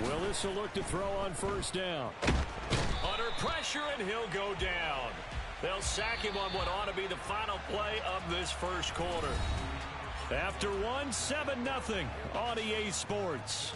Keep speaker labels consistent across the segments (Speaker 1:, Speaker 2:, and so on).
Speaker 1: Willis will look to throw on first down. Under pressure, and he'll go down. They'll sack him on what ought to be the final play of this first quarter. After one, 7-0 on EA Sports.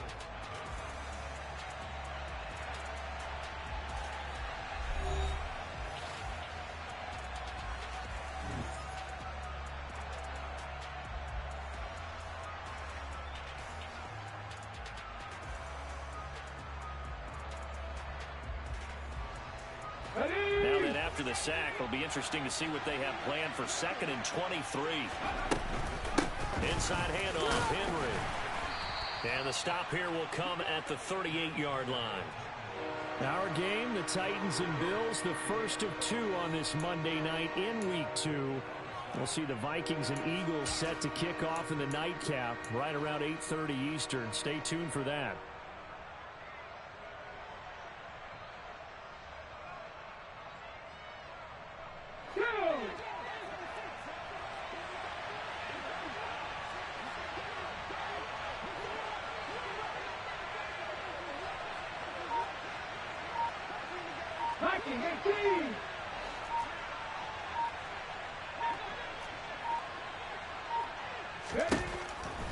Speaker 1: Now then, after the sack, it'll be interesting to see what they have planned for 2nd and 23. Inside handoff, Henry. And the stop here will come at the 38-yard line. Our game, the Titans and Bills, the first of two on this Monday night in Week 2. We'll see the Vikings and Eagles set to kick off in the nightcap right around 8:30 Eastern. Stay tuned for that.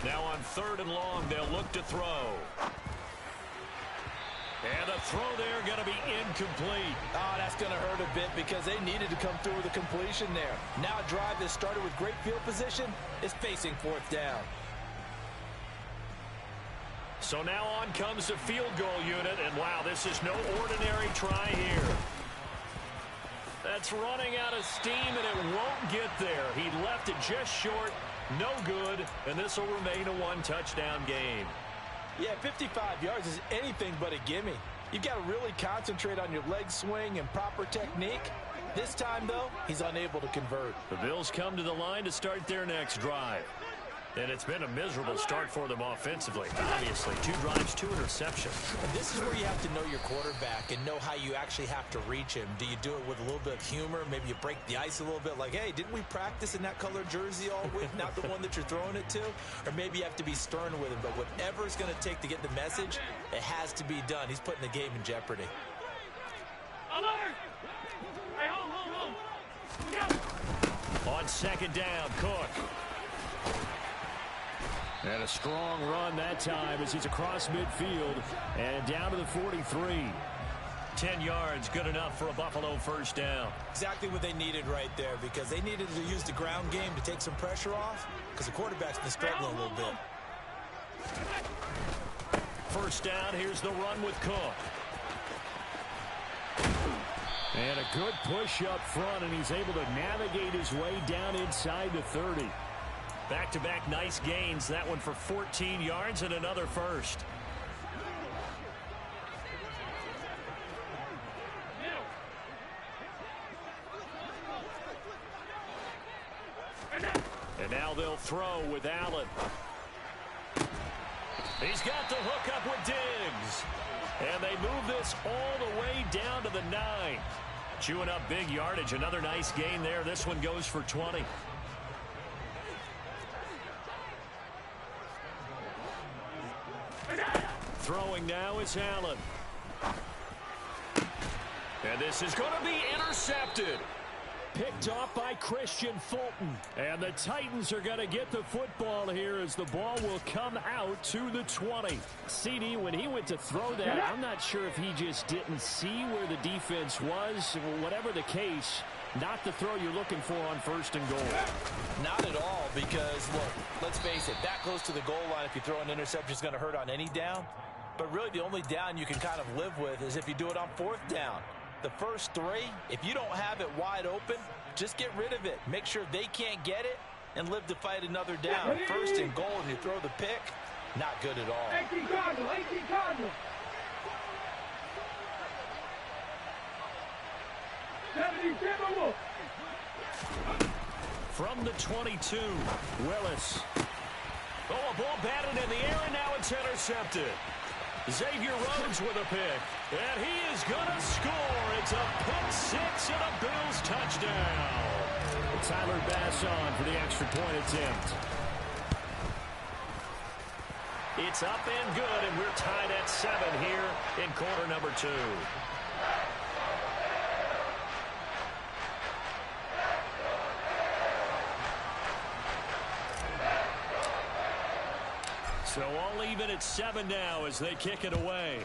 Speaker 1: Now on 3rd and long, they'll look to throw. And the throw there going to be incomplete.
Speaker 2: Oh, that's going to hurt a bit because they needed to come through with a completion there. Now a drive that started with great field position is facing 4th down.
Speaker 1: So now on comes the field goal unit, and wow, this is no ordinary try here. That's running out of steam, and it won't get there. He left it just short, no good, and this will remain a one-touchdown game.
Speaker 2: Yeah, 55 yards is anything but a gimme. You've got to really concentrate on your leg swing and proper technique. This time, though, he's unable to convert.
Speaker 1: The Bills come to the line to start their next drive. And it's been a miserable start for them offensively. Obviously, 2 drives, 2 interceptions.
Speaker 2: And this is where you have to know your quarterback and know how you actually have to reach him. Do you do it with a little bit of humor? Maybe you break the ice a little bit like, hey, didn't we practice in that color jersey all week? Not the one that you're throwing it to? Or maybe you have to be stern with him. But whatever it's going to take to get the message, it has to be done. He's putting the game in jeopardy.
Speaker 1: On 2nd down, Cook. And a strong run that time as he's across midfield and down to the 43. 10 yards, good enough for a Buffalo first down.
Speaker 2: Exactly what they needed right there because they needed to use the ground game to take some pressure off because the quarterback's been struggling a little bit.
Speaker 1: First down, here's the run with Cook. And a good push up front, and he's able to navigate his way down inside the 30. Back-to-back nice gains. That one for 14 yards and another first. And now they'll throw with Allen. He's got the hook up with Diggs. And they move this all the way down to the 9. Chewing up big yardage. Another nice gain there. This one goes for 20. Throwing now is Allen. And this is going to be intercepted. Picked off by Christian Fulton. And the Titans are going to get the football here as the ball will come out to the 20. CD, when he went to throw that, I'm not sure if he just didn't see where the defense was. Whatever the case, not the throw you're looking for on 1st and goal.
Speaker 2: Not at all because, look, let's face it, that close to the goal line, if you throw an interception, is going to hurt on any down. But really the only down you can kind of live with is if you do it on 4th down. The first 3, if you don't have it wide open, just get rid of it. Make sure they can't get it and live to fight another down. 1st and goal and you throw the pick, not good at all.
Speaker 3: 18 Cardinal. 77 Wolf.
Speaker 1: From the 22, Willis. Oh, a ball batted in the air, and now it's intercepted. Xavier Rhodes with a pick, and he is going to score. It's a pick 6 and a Bills touchdown. Tyler Bass on for the extra point attempt. It's up and good, and we're tied at 7 here in quarter number 2. So all even at 7 now as they kick it away.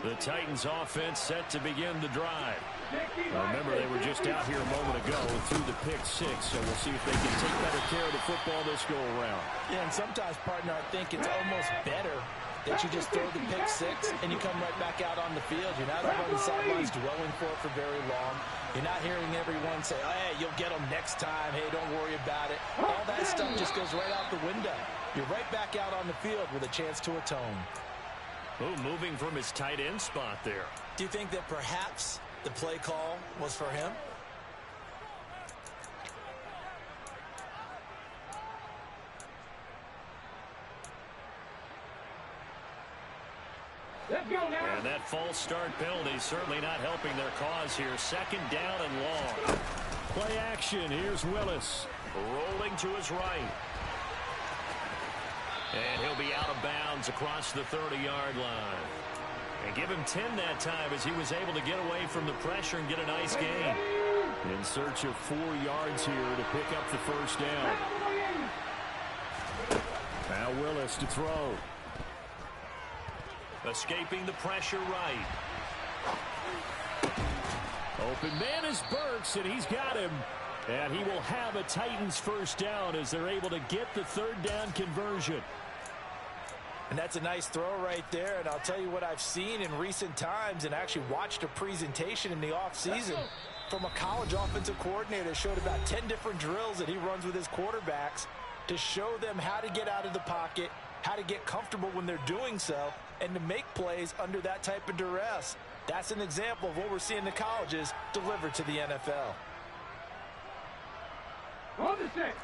Speaker 1: The Titans offense set to begin the drive. Remember, they were just out here a moment ago through the pick 6, so we'll see if they can take better care of the football this go around.
Speaker 2: Yeah, and sometimes, partner, I think it's almost better that you just throw the pick 6 and you come right back out on the field. You're not over on the sidelines dwelling for it for very long. You're not hearing everyone say, hey, you'll get them next time. Hey, don't worry about it. All that stuff just goes right out the window. You're right back out on the field with a chance to atone.
Speaker 1: Oh, moving from his tight end spot there.
Speaker 2: Do you think that perhaps the play call was for him?
Speaker 3: Let's go now.
Speaker 1: And that false start penalty certainly not helping their cause here. 2nd down and long. Play action. Here's Willis. Rolling to his right. And he'll be out of bounds across the 30-yard line. And give him 10 that time as he was able to get away from the pressure and get a nice gain. In search of 4 yards here to pick up the first down. Now Willis to throw. Escaping the pressure right. Open man is Burks, and he's got him. And he will have a Titans first down as they're able to get the 3rd down conversion.
Speaker 2: And that's a nice throw right there. And I'll tell you what I've seen in recent times and actually watched a presentation in the offseason from a college offensive coordinator. Showed about 10 different drills that he runs with his quarterbacks to show them how to get out of the pocket, how to get comfortable when they're doing so, and to make plays under that type of duress. That's an example of what we're seeing the colleges deliver to the NFL.
Speaker 3: On the 6.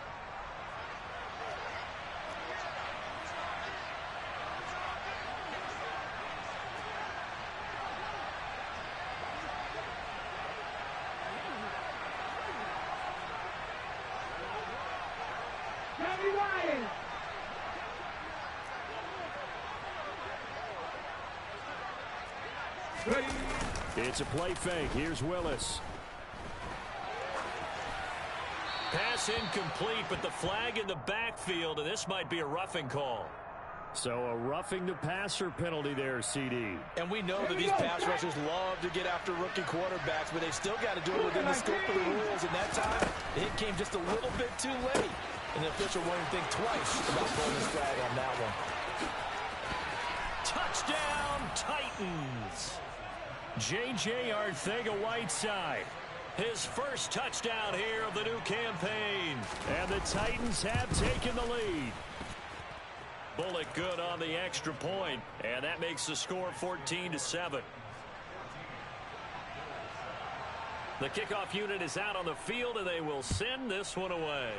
Speaker 3: Johnny Ryan. Ready.
Speaker 1: It's a play fake. Here's Willis. Pass incomplete, but the flag in the backfield, and this might be a roughing call. So a roughing the passer penalty there, CD.
Speaker 2: And we know that these pass rushers love to get after rookie quarterbacks, but they've still got to do it within the scope of the rules. And that time, the hit came just a little bit too late. And the official won't even think twice about pulling his flag on that one.
Speaker 1: Touchdown, Titans. J.J. Arcega-Whiteside. His first touchdown here of the new campaign. And the Titans have taken the lead. Bullock good on the extra point, and that makes the score 14-7. The kickoff unit is out on the field, and they will send this one away.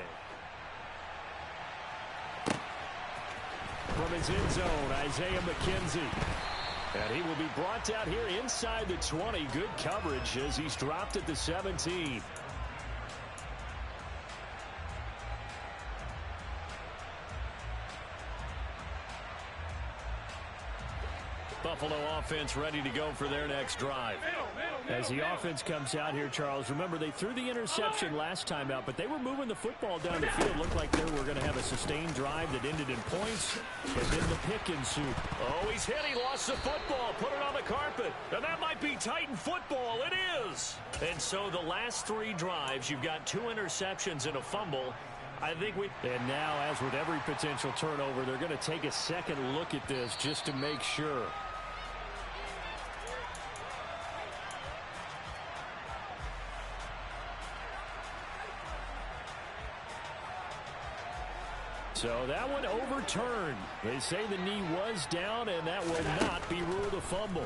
Speaker 1: From his end zone, Isaiah McKenzie. And he will be brought down here inside the 20. Good coverage as he's dropped at the 17. Buffalo offense ready to go for their next drive. As the offense comes out here, Charles, remember they threw the interception last time out, but they were moving the football down the field. Looked like they were going to have a sustained drive that ended in points, and then the pick ensued. Oh, he's hit. He lost the football. Put it on the carpet. And that might be Titan football. It is. And so the last 3 drives, you've got 2 interceptions and a fumble. And now, as with every potential turnover, they're going to take a second look at this just to make sure. So that one overturned. They say the knee was down, and that will not be ruled a fumble.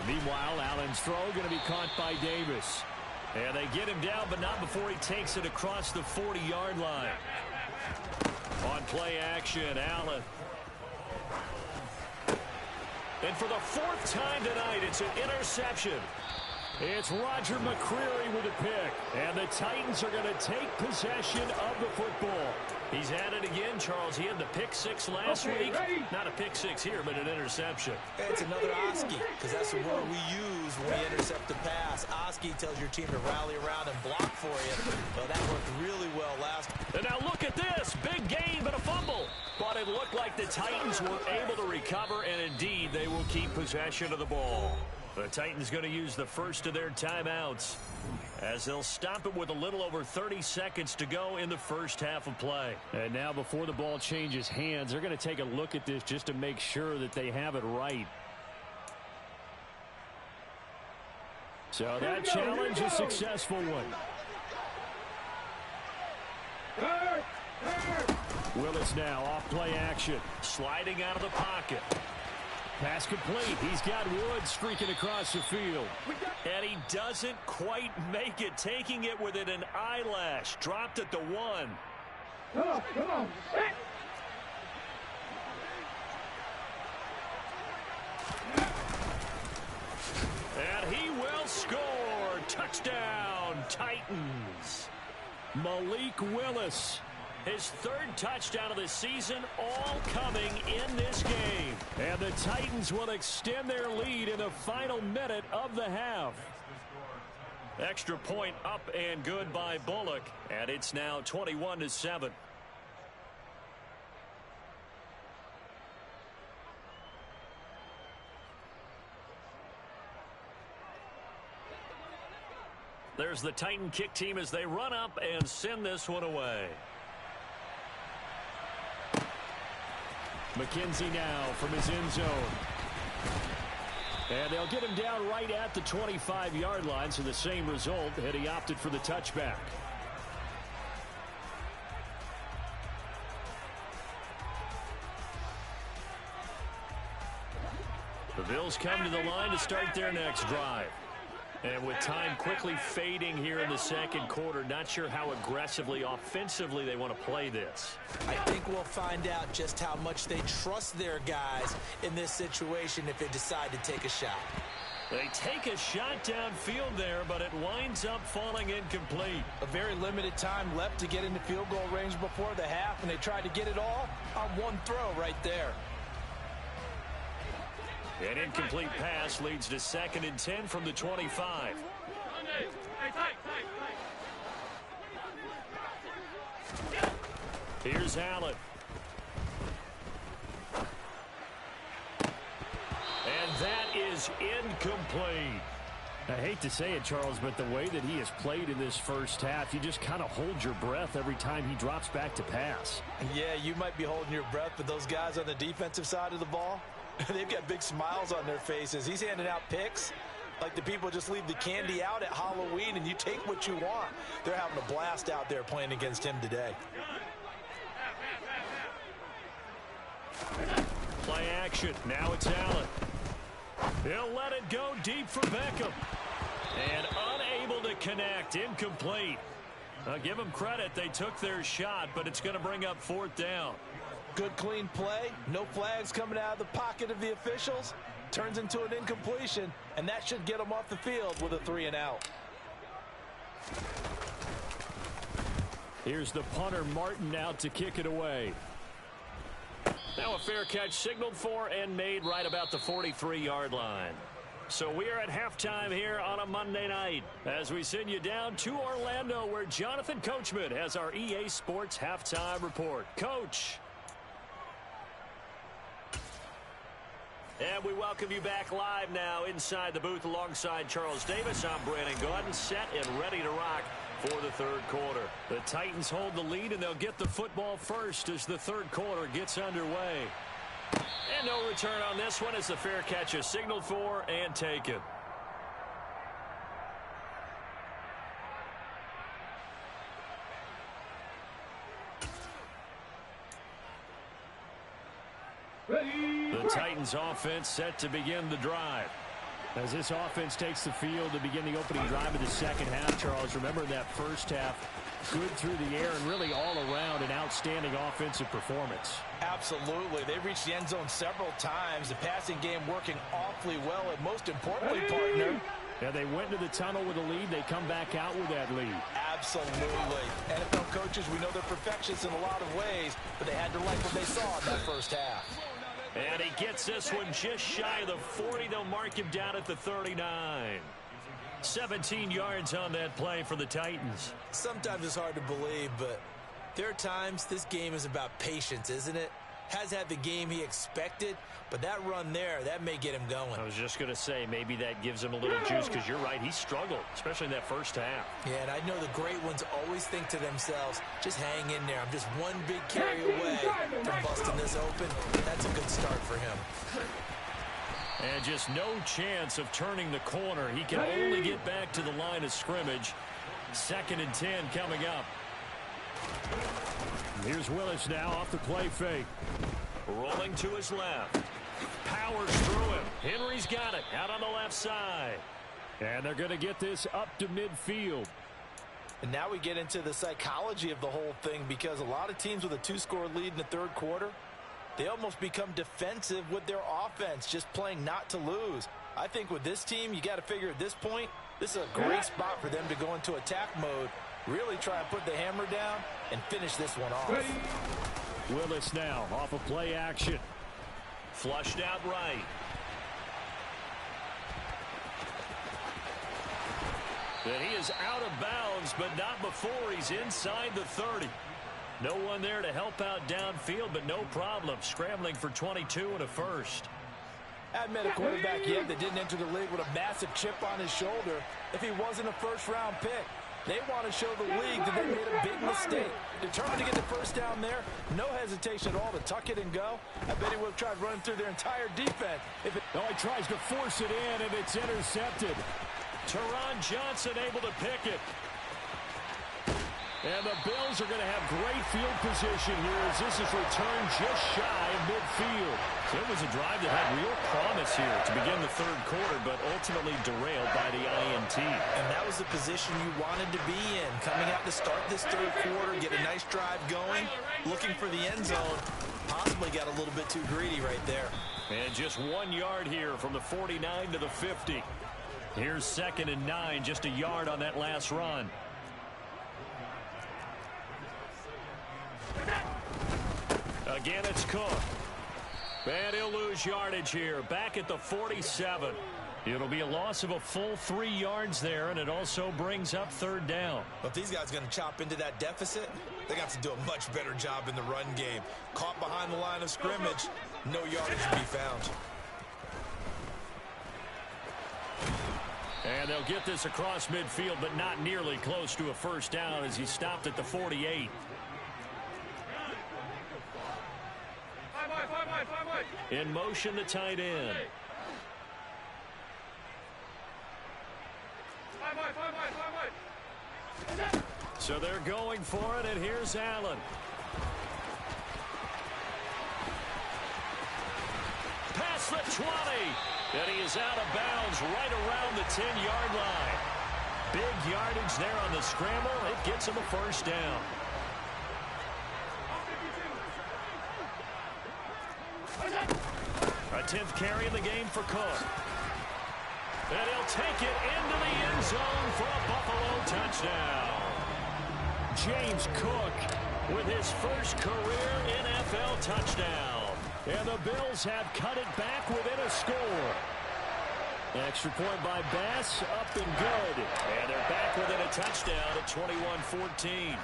Speaker 1: Meanwhile, Allen's throw going to be caught by Davis. And they get him down, but not before he takes it across the 40-yard line. On play action, Allen. And for the fourth time tonight, it's an interception. It's Roger McCreary with a pick. And the Titans are going to take possession of the football. He's at it again, Charles. He had the pick six last week. Not a pick six here, but an interception.
Speaker 2: It's another Oski, because that's the word we use when we intercept the pass. Oski tells your team to rally around and block for you. Well, that worked really well last.
Speaker 1: And now look at this. Big gain, but a fumble. But it looked like the Titans were able to recover, and indeed they will keep possession of the ball. The Titans going to use the first of their timeouts as they'll stop it with a little over 30 seconds to go in the first half of play. And now before the ball changes hands, they're going to take a look at this just to make sure that they have it right. So that challenge is a successful one. Willis now off play action. Sliding out of the pocket. Pass complete. He's got Woods streaking across the field. And he doesn't quite make it, taking it within an eyelash. Dropped at the 1.
Speaker 3: Come on.
Speaker 1: And he will score. Touchdown, Titans. Malik Willis. His third touchdown of the season, all coming in this game. And the Titans will extend their lead in the final minute of the half. Extra point up and good by Bullock. And it's now 21-7. There's the Titan kick team as they run up and send this one away. McKenzie now from his end zone. And they'll get him down right at the 25-yard line, so the same result, and he opted for the touchback. The Bills come to the line to start their next drive. And with time quickly fading here in the second quarter, not sure how aggressively, offensively they want to play this.
Speaker 2: I think we'll find out just how much they trust their guys in this situation if they decide to take a shot.
Speaker 1: They take a shot downfield there, but it winds up falling incomplete.
Speaker 2: A very limited time left to get into field goal range before the half, and they tried to get it all on one throw right there.
Speaker 1: An incomplete pass leads to 2nd and 10 from the 25. Here's Allen. And that is incomplete. I hate to say it, Charles, but the way that he has played in this first half, you just kind of hold your breath every time he drops back to pass.
Speaker 2: Yeah, you might be holding your breath, but those guys on the defensive side of the ball, they've got big smiles on their faces. He's handing out picks like the people just leave the candy out at Halloween and you take what you want. They're having a blast out there playing against him today.
Speaker 1: Play action. Now it's Allen. He'll let it go deep for Beckham. And unable to connect. Incomplete. I'll give them credit. They took their shot, but it's going to bring up 4th down.
Speaker 2: Good, clean play. No flags coming out of the pocket of the officials. Turns into an incompletion, and that should get them off the field with a 3-and-out.
Speaker 1: Here's the punter, Martin, out to kick it away. Now a fair catch signaled for and made right about the 43-yard line. So we are at halftime here on a Monday night as we send you down to Orlando where Jonathan Coachman has our EA Sports halftime report. Coach. And we welcome you back live now inside the booth alongside Charles Davis. I'm Brandon Gaudin, set and ready to rock for the third quarter. The Titans hold the lead, and they'll get the football first as the third quarter gets underway. And no return on this one as the fair catch is signaled for and taken. The Titans offense set to begin the drive. As this offense takes the field to begin the opening drive of the second half, Charles, remember that first half, good through the air and really all around an outstanding offensive performance.
Speaker 2: Absolutely. They reached the end zone several times. The passing game working awfully well, and most importantly, partner.
Speaker 1: Yeah, they went into the tunnel with a lead. They come back out with that lead.
Speaker 2: Absolutely. NFL coaches, we know they're perfectionists in a lot of ways, but they had to like what they saw in that first half.
Speaker 1: And he gets this one just shy of the 40. They'll mark him down at the 39. 17 yards on that play for the Titans.
Speaker 2: Sometimes it's hard to believe, but there are times this game is about patience, isn't it? Has had the game he expected, but that run there, that may get him going.
Speaker 1: I was just going to say, maybe that gives him a little juice, because you're right, he struggled, especially in that first half.
Speaker 2: Yeah, and I know the great ones always think to themselves, just hang in there. I'm just one big carry away from busting this open. That's a good start for him.
Speaker 1: And just no chance of turning the corner. He can only get back to the line of scrimmage. 2nd and 10 coming up. Here's Willis now off the play fake. Rolling to his left. Powers through him. Henry's got it out on the left side. And they're going to get this up to midfield.
Speaker 2: And now we get into the psychology of the whole thing, because a lot of teams with a 2-score lead in the third quarter, they almost become defensive with their offense, just playing not to lose. I think with this team, you got to figure at this point, this is a great spot for them to go into attack mode, really try and put the hammer down and finish this one off.
Speaker 1: Willis now off of play action. Flushed out right. And he is out of bounds, but not before he's inside the 30. No one there to help out downfield, but no problem. Scrambling for 22 and a first.
Speaker 2: I haven't met a quarterback yet that didn't enter the league with a massive chip on his shoulder if he wasn't a first-round pick. They want to show the league that they made a big mistake. Determined to get the first down there. No hesitation at all to tuck it and go. I bet he would have tried running through their entire defense. If it
Speaker 1: he tries to force it in, and it's intercepted. Teron Johnson able to pick it. And the Bills are going to have great field position here as this is returned just shy of midfield. So it was a drive that had real promise here to begin the third quarter, but ultimately derailed by the INT.
Speaker 2: And that was the position you wanted to be in. Coming out to start this third quarter, get a nice drive going, looking for the end zone. Possibly got a little bit too greedy right there.
Speaker 1: And just 1 yard here from the 49 to the 50. Here's 2nd and 9, just a yard on that last run. Again, it's Cook. And he'll lose yardage here. Back at the 47. It'll be a loss of a full 3 yards there, and it also brings up 3rd down.
Speaker 2: But if these guys are going to chop into that deficit, they got to do a much better job in the run game. Caught behind the line of scrimmage, no yardage to be found.
Speaker 1: And they'll get this across midfield, but not nearly close to a first down as he stopped at the 48. In motion, the tight end. So they're going for it, and here's Allen. Past the 20. And he is out of bounds right around the 10-yard line. Big yardage there on the scramble. It gets him a first down. A 10th carry in the game for Cook. And he'll take it into the end zone for a Buffalo touchdown. James Cook with his first career NFL touchdown. And the Bills have cut it back within a score. Extra point by Bass, up and good. And they're back within a touchdown at 21-14.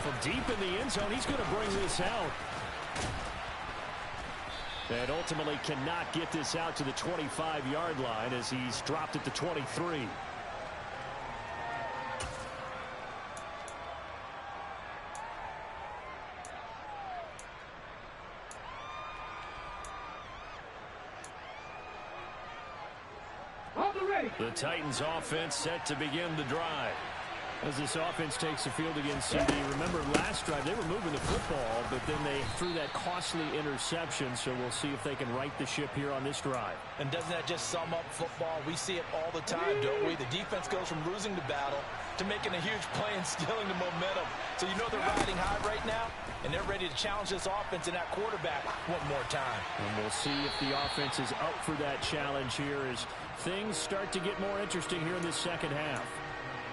Speaker 1: From deep in the end zone, he's going to bring this out. And ultimately cannot get this out to the 25-yard line as he's dropped at the 23. The Titans offense set to begin the drive. As this offense takes the field against CD, remember last drive they were moving the football, but then they threw that costly interception, so we'll see if they can right the ship here on this drive.
Speaker 2: And doesn't that just sum up football? We see it all the time, don't we? The defense goes from losing the battle to making a huge play and stealing the momentum. So you know they're riding high right now, and they're ready to challenge this offense and that quarterback one more time.
Speaker 1: And we'll see if the offense is up for that challenge here as things start to get more interesting here in this second half.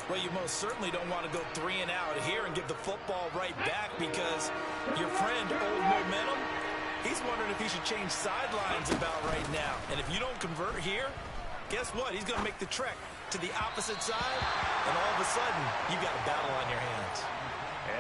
Speaker 2: Well, you most certainly don't want to go 3 and out here and give the football right back because your friend, Old Momentum, he's wondering if he should change sidelines about right now. And if you don't convert here, guess what? He's going to make the trek to the opposite side, and all of a sudden, you've got a battle on your hands.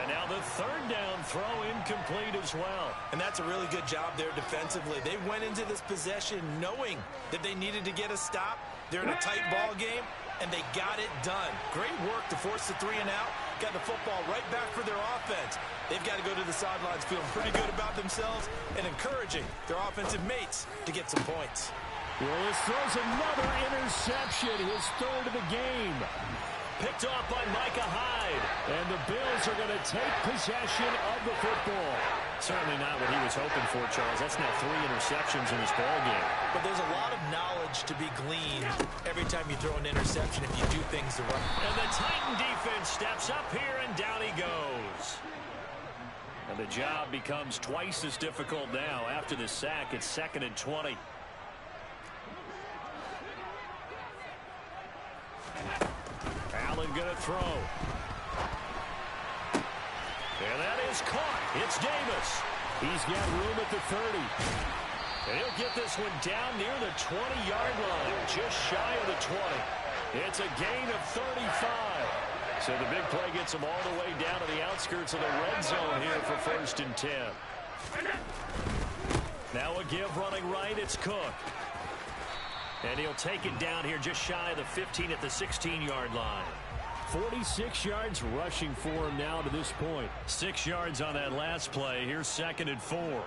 Speaker 1: And now the third down throw incomplete as well.
Speaker 2: And that's a really good job there defensively. They went into this possession knowing that they needed to get a stop. They're in a tight ball game, and they got it done. Great work to force the 3 and out. Got the football right back for their offense. They've got to go to the sidelines feeling pretty good about themselves and encouraging their offensive mates to get some points.
Speaker 1: Willis throws another interception, his third of the game. Picked off by Micah Hyde. And the Bills are going to take possession of the football. Certainly not what he was hoping for, Charles. That's now 3 interceptions in this ball game.
Speaker 2: But there's a lot of knowledge to be gleaned every time you throw an interception if you do things the right way.
Speaker 1: And the Titan defense steps up here, and down he goes. And the job becomes twice as difficult now. After the sack, it's 2nd and 20. Allen going to throw. And that is caught. It's Davis. He's got room at the 30. And he'll get this one down near the 20-yard line, just shy of the 20. It's a gain of 35. So the big play gets him all the way down to the outskirts of the red zone here for 1st and 10. Now a give running right. It's Cook. And he'll take it down here just shy of the 15 at the 16-yard line. 46 yards rushing for him now to this point. 6 yards on that last play. Here's 2nd and 4.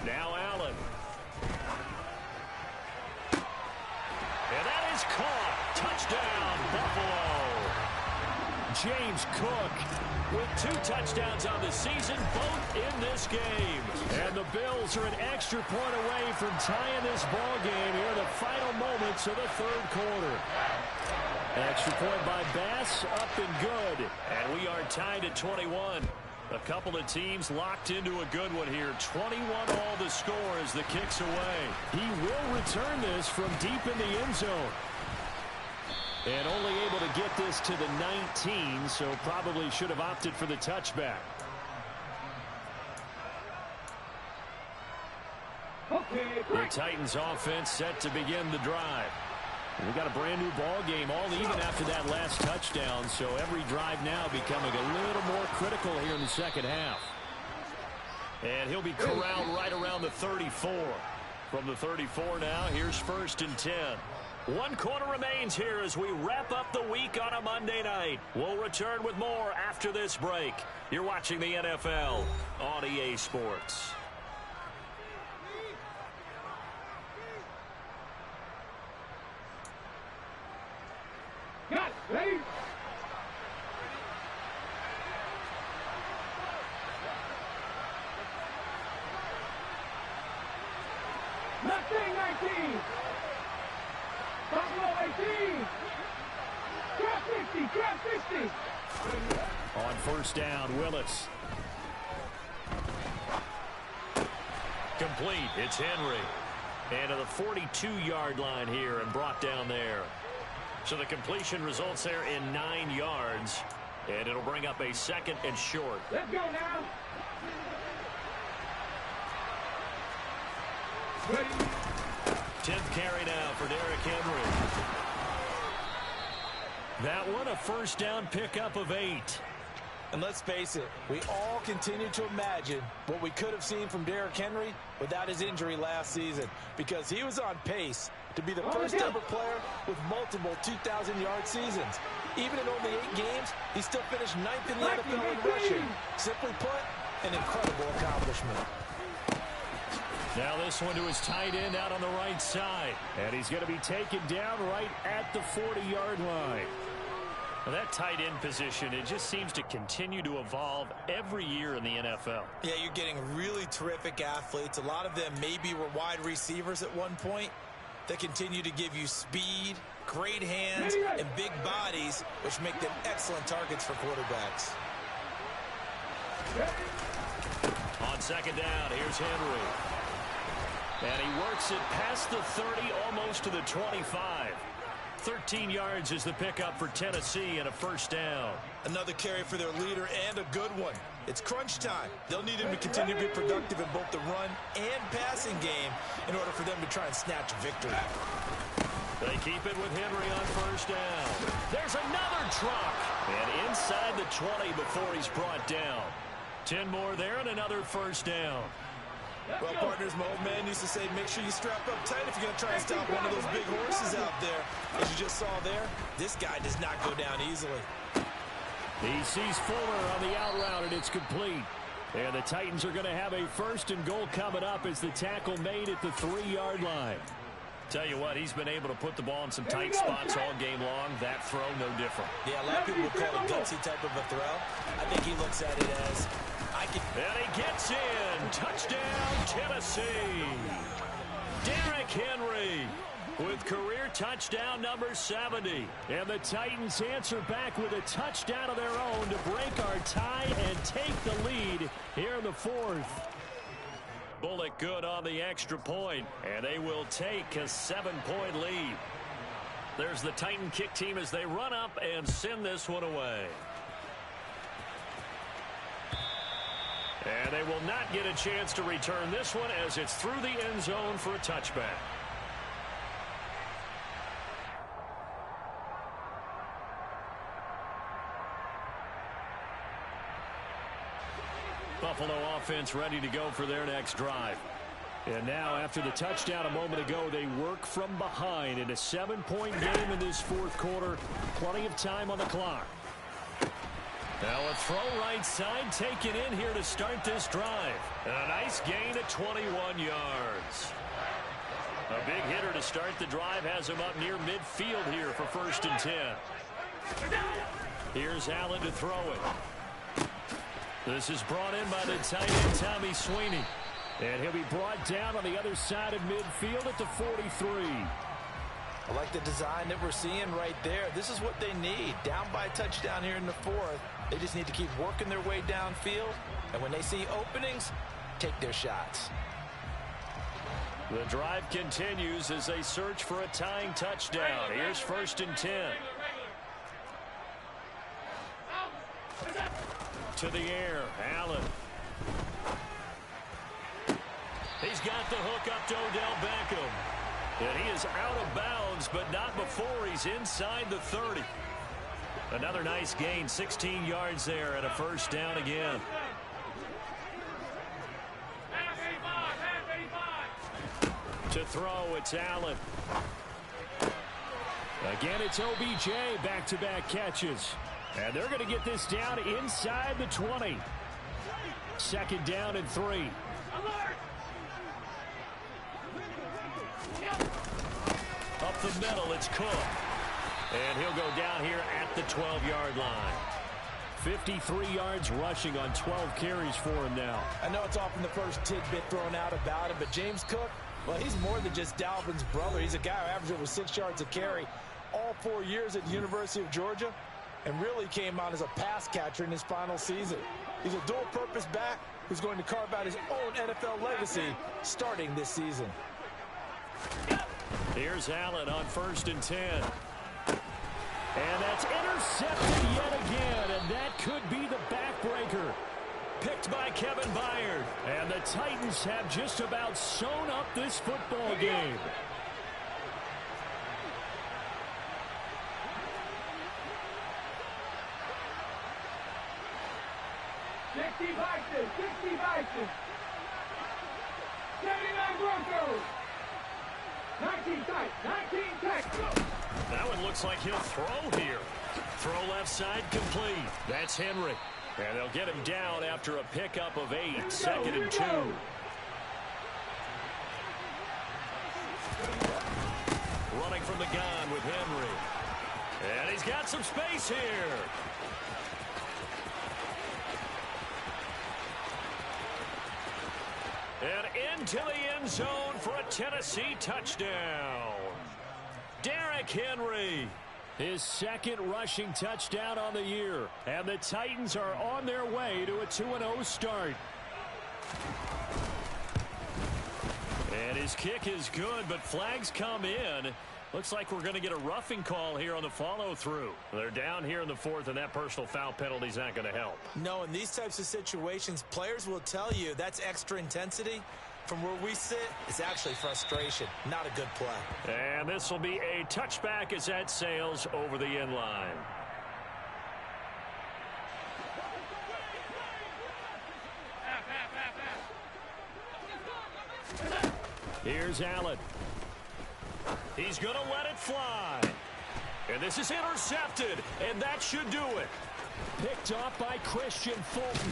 Speaker 1: Now Allen. And that is caught. Touchdown, Buffalo. James Cook with 2 touchdowns on the season, both in this game. And the Bills are an extra point away from tying this ball game here in the final moments of the 3rd quarter. Extra point by Bass, up and good. And we are tied at 21. A couple of teams locked into a good one here. 21 all the score as the kick's away. He will return this from deep in the end zone. And only able to get this to the 19, so probably should have opted for the touchback. The Titans offense set to begin the drive. We got a brand new ball game, all even after that last touchdown, so every drive now becoming a little more critical here in the second half. And he'll be corralled right around the 34. From the 34 now, here's 1st and 10. 1 quarter remains here as we wrap up the week on a Monday night. We'll return with more after this break. You're watching the NFL on EA Sports.
Speaker 3: Got ready. Mustang 19. Buffalo 18. Trap 60. Trap 60.
Speaker 1: On 1st down, Willis. Complete. It's Henry. And to the 42-yard line here and brought down there. So the completion results there in 9 yards. And it'll bring up a 2nd and short.
Speaker 3: Let's go now. Ready.
Speaker 1: 10th carry now for Derrick Henry. That one a 1st down pickup of 8.
Speaker 2: And let's face it, we all continue to imagine what we could have seen from Derrick Henry without his injury last season, because he was on pace to be the first ever player with multiple 2,000-yard seasons. Even in only 8 games, he still finished 9th in the NFL in rushing. Simply put, an incredible accomplishment.
Speaker 1: Now this one to his tight end out on the right side. And he's going to be taken down right at the 40-yard line. Well, that tight end position, it just seems to continue to evolve every year in the NFL.
Speaker 2: Yeah, you're getting really terrific athletes. A lot of them maybe were wide receivers at one point. They continue to give you speed, great hands, and big bodies, which make them excellent targets for quarterbacks.
Speaker 1: On second down, here's Henry. And he works it past the 30, almost to the 25. 13 yards is the pickup for Tennessee and a first down.
Speaker 2: Another carry for their leader and a good one. It's crunch time. They'll need him to continue to be productive in both the run and passing game in order for them to try and snatch victory.
Speaker 1: They keep it with Henry on first down. There's another truck. And inside the 20 before he's brought down. 10 more there and another first down.
Speaker 2: Well, partners, my old man used to say, make sure you strap up tight if you're going to try and stop one of those big horses out there. As you just saw there, this guy does not go down easily.
Speaker 1: He sees Fuller on the out route, and it's complete. And the Titans are going to have a first and goal coming up as the tackle made at the 3-yard line. Tell you what, he's been able to put the ball in some tight spots all game long. That throw, no different.
Speaker 2: Yeah, a lot of people would call it a gutsy type of a throw. I think he looks at it as,
Speaker 1: and he gets in. Touchdown, Tennessee. Derrick Henry with career touchdown number 70. And the Titans answer back with a touchdown of their own to break our tie and take the lead here in the fourth. Bullock good on the extra point, and they will take a 7-point lead. There's the Titan kick team as they run up and send this one away. And they will not get a chance to return this one as it's through the end zone for a touchback. Buffalo offense ready to go for their next drive. And now after the touchdown a moment ago, they work from behind in a 7-point game in this fourth quarter. Plenty of time on the clock. Now a throw right side taken in here to start this drive. And a nice gain at 21 yards. A big hitter to start the drive has him up near midfield here for 1st and 10. Here's Allen to throw it. This is brought in by the tight end Tommy Sweeney. And he'll be brought down on the other side of midfield at the 43.
Speaker 2: I like the design that we're seeing right there. This is what they need. Down by a touchdown here in the fourth. They just need to keep working their way downfield. And when they see openings, take their shots.
Speaker 1: The drive continues as they search for a tying touchdown. Here's 1st and 10. To the air, Allen. He's got the hook up to Odell Beckham. And he is out of bounds, but not before he's inside the 30. Another nice gain, 16 yards there, and a first down again. To throw, it's Allen. Again, it's OBJ, back-to-back catches. And they're going to get this down inside the 20. 2nd down and 3. Up the middle, it's Cook. And he'll go down here at the 12-yard line. 53 yards rushing on 12 carries for him now.
Speaker 2: I know it's often the first tidbit thrown out about him, but James Cook, well, he's more than just Dalvin's brother. He's a guy who averaged over 6 yards a carry all 4 years at the University of Georgia and really came out as a pass catcher in his final season. He's a dual-purpose back who's going to carve out his own NFL legacy starting this season.
Speaker 1: Here's Allen on 1st and 10. And that's intercepted yet again, and that could be the backbreaker. Picked by Kevin Byard. And the Titans have just about sewn up this football game.
Speaker 3: Sixty Vikings. 79 Broncos. 19 tight, 19 tackles.
Speaker 1: That one looks like he'll throw here. Throw left side complete. That's Henry. And they'll get him down after a pickup of 8. 2nd and 2. Running from the gun with Henry. And he's got some space here. And into the end zone for a Tennessee touchdown. Derrick Henry, his second rushing touchdown on the year. And the Titans are on their way to a 2-0 start. And his kick is good, but flags come in. Looks like we're going to get a roughing call here on the follow-through. They're down here in the fourth, and that personal foul penalty is not going to help.
Speaker 2: No, in these types of situations, players will tell you that's extra intensity. From where we sit, it's actually frustration, not a good play.
Speaker 1: And this will be a touchback as that sails over the end line. Here's Allen. He's going to let it fly. And this is intercepted, and that should do it. Picked off by Christian Fulton.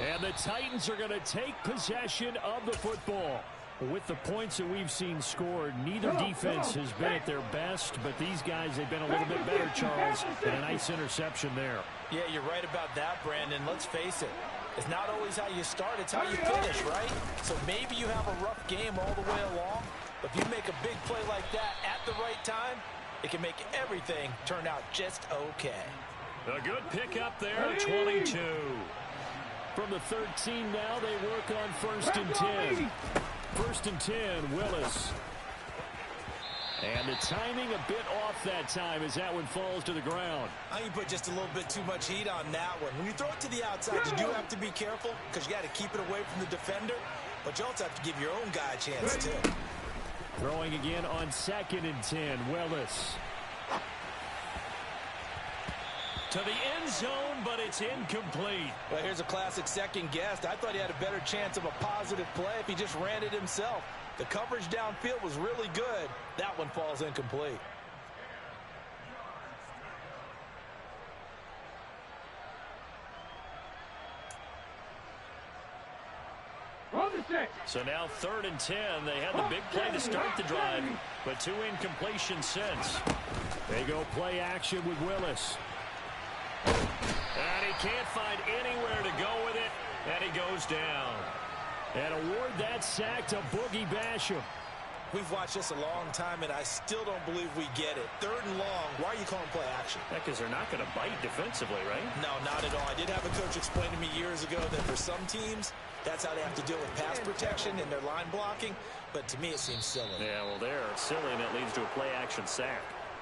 Speaker 1: And the Titans are going to take possession of the football. With the points that we've seen scored, neither defense has been at their best, but these guys, they've been a little bit better, Charles, and a nice interception there.
Speaker 2: Yeah, you're right about that, Brandon. Let's face it. It's not always how you start, it's how you finish, right? So maybe you have a rough game all the way along, but if you make a big play like that at the right time, it can make everything turn out just okay.
Speaker 1: A good pickup there, 22. From the 13 now, they work on 1st and 10. 1st and 10, Willis. And the timing a bit off that time as that one falls to the ground.
Speaker 2: I think you put just a little bit too much heat on that one. When you throw it to the outside, you do have to be careful because you got to keep it away from the defender, but you also have to give your own guy a chance too.
Speaker 1: Throwing again on 2nd and 10, Willis. To the end zone, but it's incomplete.
Speaker 2: Well, here's a classic second guess. I thought he had a better chance of a positive play if he just ran it himself. The coverage downfield was really good. That one falls incomplete.
Speaker 1: So now 3rd and 10. They had the big play to start the drive, but 2 incompletions since. They go play action with Willis. And he can't find anywhere to go with it, and he goes down. And award that sack to Boogie Basham.
Speaker 2: We've watched this a long time, and I still don't believe we get it. 3rd and long, why are you calling play action?
Speaker 1: Because they're not going to bite defensively, right?
Speaker 2: No, not at all. I did have a coach explain to me years ago that for some teams, that's how they have to deal with pass protection and their line blocking. But to me, it seems silly.
Speaker 1: Yeah, well, they're silly, and it leads to a play-action sack.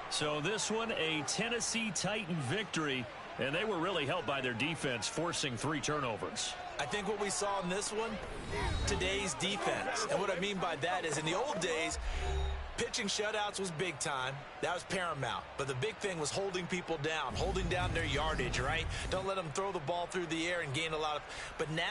Speaker 1: So this one, a Tennessee Titan victory, and they were really helped by their defense, forcing 3 turnovers.
Speaker 2: I think what we saw in this one, today's defense. And what I mean by that is in the old days, pitching shutouts was big time. That was paramount. But the big thing was holding people down, holding down their yardage, right? Don't let them throw the ball through the air and gain a lot of... But now